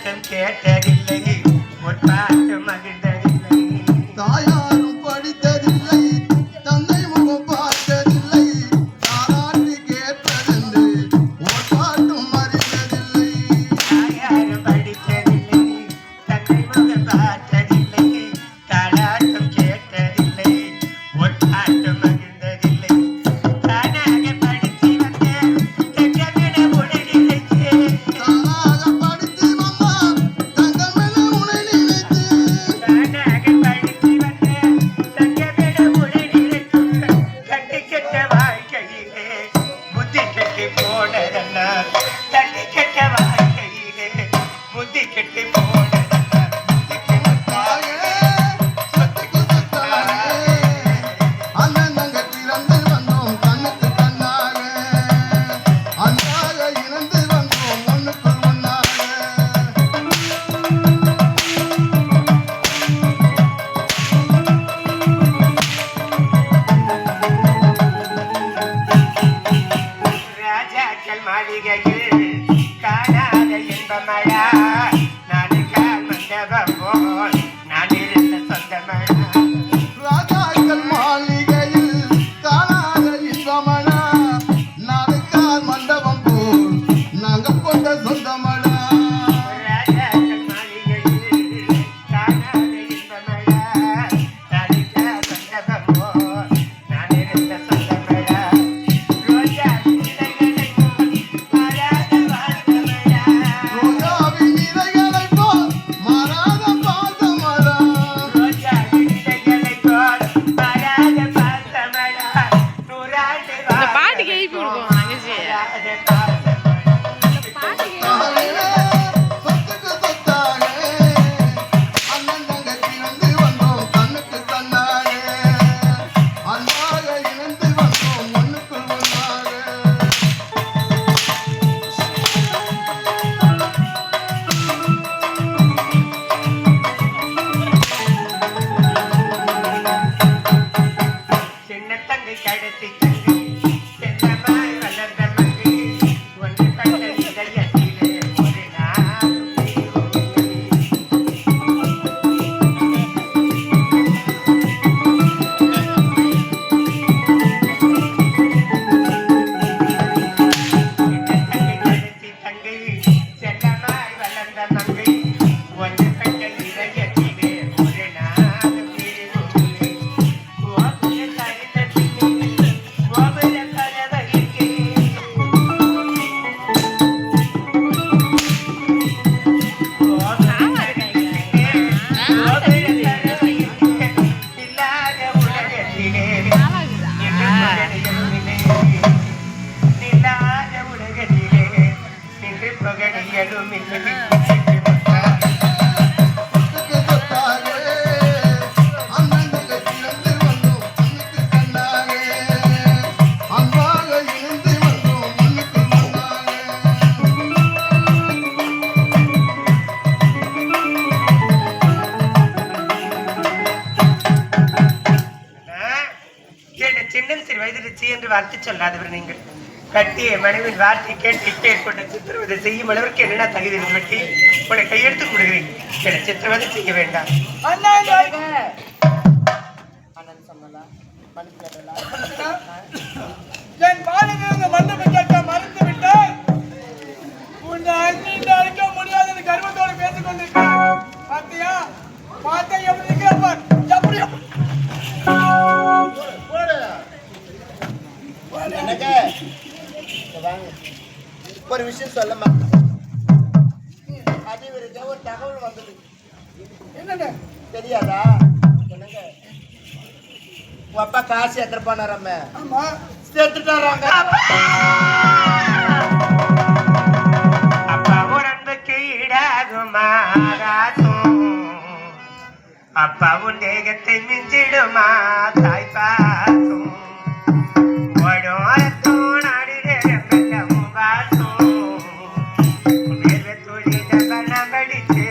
தாலாட்டம் கேட்டதில்லை ஒரு பாட்டு மகிழ்ந்ததில்லை தாயாரும் படித்ததில்லை தந்தை முகம் பார்த்ததில்லை தாலாட்டு கேட்டதென்று ஒரு பாட்டும் அறிந்ததில்லை தாயாரும் படித்ததில்லை தந்தை முகம் பார்த்ததில்லை தாலாட்டம் கேட்டதில்லை ஒரு பாட்டு மகிழ்ந்ததில்லை தானாக படித்து வந்த தங்கமிட உடலிழைத்து தானாக படித்து வந்தா தங்கமென உனை நினைத்து தானாக படித்து வந்த தங்கமிட உடலிழைத்து கண்டு கெட்ட வாழ்க்கையிலே புத்தி கெட்டு போனதல்ல தண்ணி கெட்ட வாழ்க்கையிலே புத்தி கெட்டு போனதல்ல தாயே சத்துக்கு சத்தாயே அண்ணன் தங்க பிறந்து வந்தோம் கண்ணுக்கு கண்ணாக அன்பாக இணைந்து வந்தோம் ஒண்ணுக்குள் ஒண்ணாக ராஜாக்கள் மாளிகையில் காணாத இன்பமழா நாடுகால் மண்டபம் போல் நான் இருந்த சொந்தமழா ராஜாக்கள் மாளிகையில் காணாத இன்பமழா நாடுகால் மண்டபம் போல் நாங்க கொண்ட சொந்தமழா ராஜாக்கள் மாளிகையில் காணாத இன்பமழா நாடுகால் மண்டபம் போல் நான் இருந்த சொந்தமழா ரோஜா இலைகளை போல் மாறாத வாழ்ந்தமழா ரோஜாவின் இலைகளை போல் மாறாத பாசமழா ரோஜா இலைகளை போல் மாறாத பாசமழா நூறாண்டு இந்த பாட்டுக்கு எழுப்பி விடுவோம் தங்கச்சி. மாறாத பாசமழா தாயே சொத்துக்கு சொத்தாக அண்ணன் தங்க பிறந்து வந்தோம் கண்ணுக்கு கண்ணாக அன்பாக இணைந்து வந்தோம் ஒண்ணுக்குள் ஒண்ணாக சின்ன தங்கை கடைசி தங்கை செல்லமாய் வளர்ந்த மங்கை ஒன்று கண்ட இதயத்திலே ஒரு நாள் கடைசி தங்கை செல்லமாய் வளர்ந்த மங்கை ஒன்று கண்ட இதயத்திலே ஒரு நாள் பிரிவுமில்லை கோபுர தரிதத்திலே கோபுர கதவழிக்கே சொத்துக்கு சொத்தாக அண்ணன் தங்க பிறந்து வந்தோம் கண்ணுக்கு கண்ணாக அன்பாக இணைந்து வந்தோம் ஒண்ணுக்குள் ஒண்ணாக சின்னன் சிறு வயதில் என்று வார்த்தை சொல்லாதவர் நீங்கள் கட்டிய மனைவின் வார்த்தை கேட்டு கொண்ட சித்திரவதை செய்யும் அளவிற்கு என்னென்ன தகுதி வெட்டி உன்னை கையெழுத்து கொடுக்கிறேன் என சித்திரவதை செய்ய வேண்டாம் என் பாடலிருந்து மண்டபம் கேட்க மறந்து விட்டால் உன்னை அன்னிட்டு அழைக்க முடியாத கர்வத்தோடு பேசிக் கொண்டிருக்கிறேன். பாத்தியா பார்த்தா எப்படி இருக்கிறப்ப எப்படி எனக்கு வாங்க. ஒரு விஷயம் சொல்லமா அது இவருக்கு ஒரு தகவல் வந்தது என்னங்க தெரியாதா என்னங்க உங்க அப்பா காசு எத்திரப்பானாரம்ம ஆமா சேர்த்துட்டாராங்க அப்பா ஒரு அன்புக்கு ஈடாகுமா ஆகாசம் அப்பா உன் தேகத்தை மிஞ்சிடுமா தாய்ப்பாசம் ஓடும் ரத்தம் நாடுகிற ரத்தமும் வாசம் வேர்வை துளி தவண படித்து